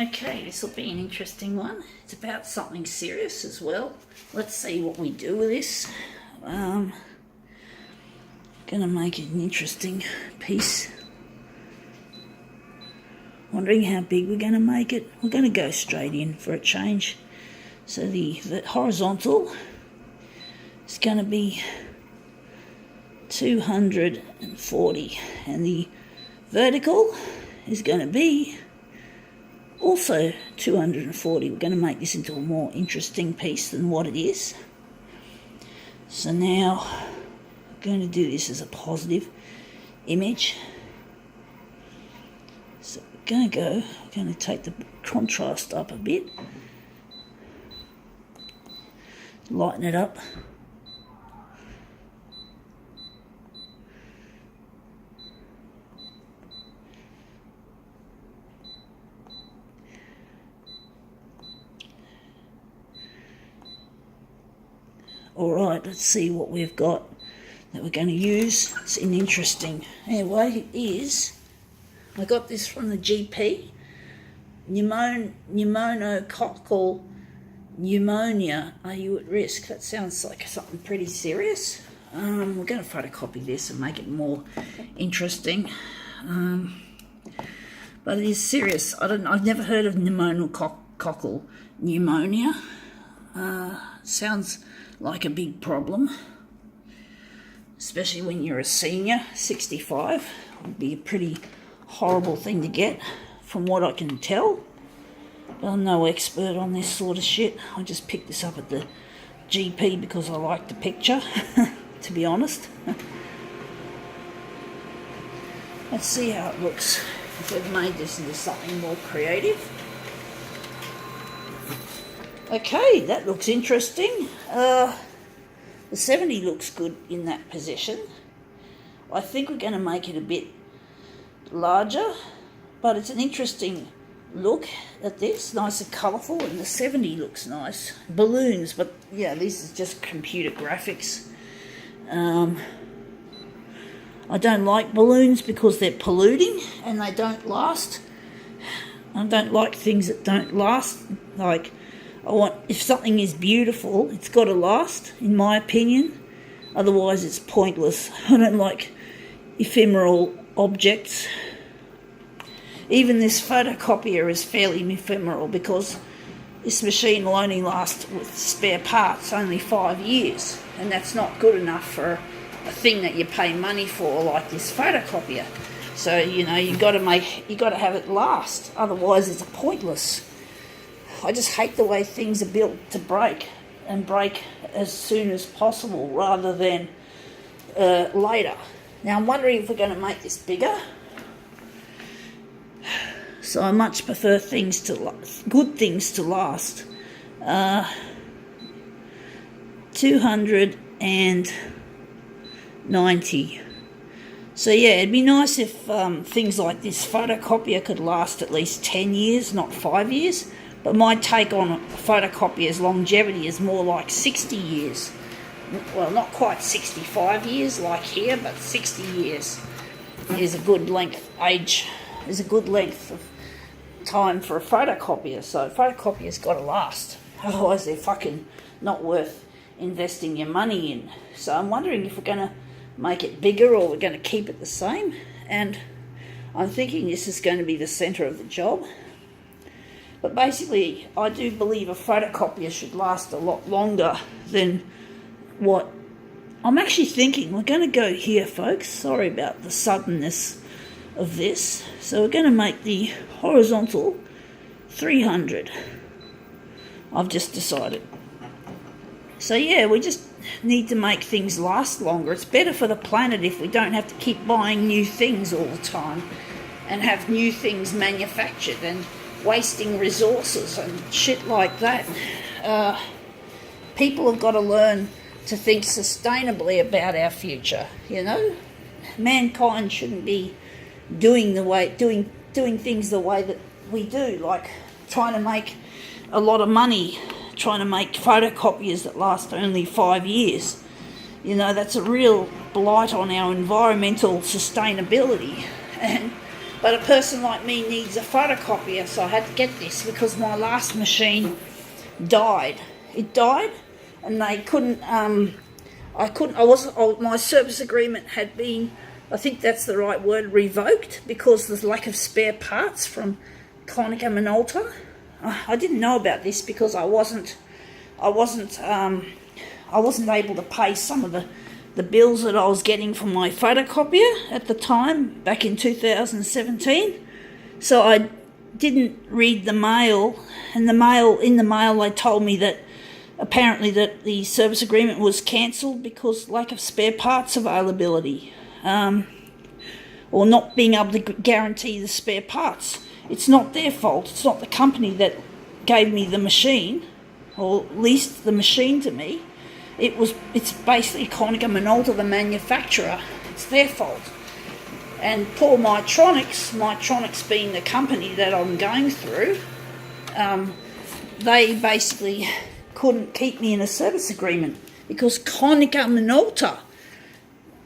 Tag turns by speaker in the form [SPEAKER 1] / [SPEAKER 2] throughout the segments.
[SPEAKER 1] Okay, this will be an interesting one. It's about something serious as well. Let's see what we do with this. Gonna make it an interesting piece. Wondering how big we're gonna make it. We're gonna go straight in for a change. So the horizontal is gonna be 240 and the vertical is gonna be also 240. We're going to make this into a more interesting piece than what it is. So now I'm going to do this as a positive image. So we're going to take the contrast up a bit, lighten it up. Alright, let's see what we've got that we're going to use. It's an interesting. Anyway, it is. I got this from the GP. Pneumococcal pneumonia. Are you at risk? That sounds like something pretty serious. We're going to photocopy this and make it more interesting. But it is serious. I've never heard of pneumococcal pneumonia. Sounds like a big problem, especially when you're a senior. 65 would be a pretty horrible thing to get, from what I can tell. But I'm no expert on this sort of shit. I just picked this up at the GP because I like the picture, to be honest. Let's see how it looks if we've made this into something more creative. Okay, that looks interesting. The 70 looks good in that position. I think we're going to make it a bit larger, but it's an interesting look at this. Nice and colourful, and the 70 looks nice. Balloons, but yeah, this is just computer graphics. I don't like balloons because they're polluting and they don't last. I don't like things that don't last. Like, if something is beautiful, it's got to last, in my opinion. Otherwise, it's pointless. I don't like ephemeral objects. Even this photocopier is fairly ephemeral because this machine will only last, with spare parts, only 5 years. And that's not good enough for a thing that you pay money for, like this photocopier. So, you've got to have it last. Otherwise, it's pointless. I just hate the way things are built to break, and break as soon as possible rather than later. Now I'm wondering if we're going to make this bigger. So I much prefer good things to last. 290. So yeah, it'd be nice if things like this photocopier could last at least 10 years, not 5 years. But my take on a photocopier's longevity is more like 60 years. Well, not quite 65 years like here, but 60 years is a good length of time for a photocopier. So a photocopier's got to last. Otherwise, they're fucking not worth investing your money in. So I'm wondering if we're going to make it bigger or we're going to keep it the same. And I'm thinking this is going to be the centre of the job. But basically, I do believe a photocopier should last a lot longer than what I'm actually thinking. We're going to go here, folks. Sorry about the suddenness of this. So we're going to make the horizontal 300. I've just decided. So yeah, we just need to make things last longer. It's better for the planet if we don't have to keep buying new things all the time and have new things manufactured and wasting resources and shit like that. People have got to learn to think sustainably about our future. Mankind shouldn't be doing things the way that we do, like trying to make a lot of money, trying to make photocopiers that last only 5 years. That's a real blight on our environmental sustainability. And But a person like me needs a photocopier, so I had to get this because my last machine died. It died, and they couldn't. My service agreement had been, I think that's the right word, revoked because there's lack of spare parts from Konica Minolta. I didn't know about this because I wasn't able to pay some of the bills that I was getting from my photocopier at the time, back in 2017. So I didn't read the mail, and in the mail they told me that apparently that the service agreement was cancelled because lack of spare parts availability, or not being able to guarantee the spare parts. It's not their fault. It's not the company that gave me the machine or leased the machine to me. It's basically Konica Minolta, the manufacturer. It's their fault. And poor Mytronics being the company that I'm going through, they basically couldn't keep me in a service agreement because Konica Minolta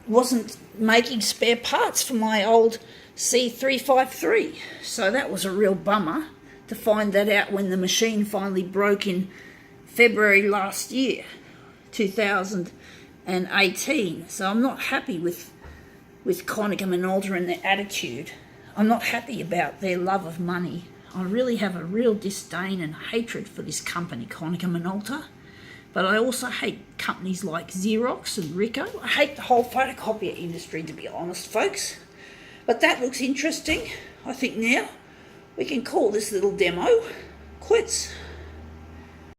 [SPEAKER 1] wasn't making spare parts for my old C353. So that was a real bummer to find that out when the machine finally broke in February last year, 2018. So I'm not happy with Konica Minolta and their attitude. I'm not happy about their love of money. I really have a real disdain and hatred for this company, Konica Minolta. But I also hate companies like Xerox and Ricoh. I hate the whole photocopier industry, to be honest, folks. But that looks interesting. I think now we can call this little demo quits.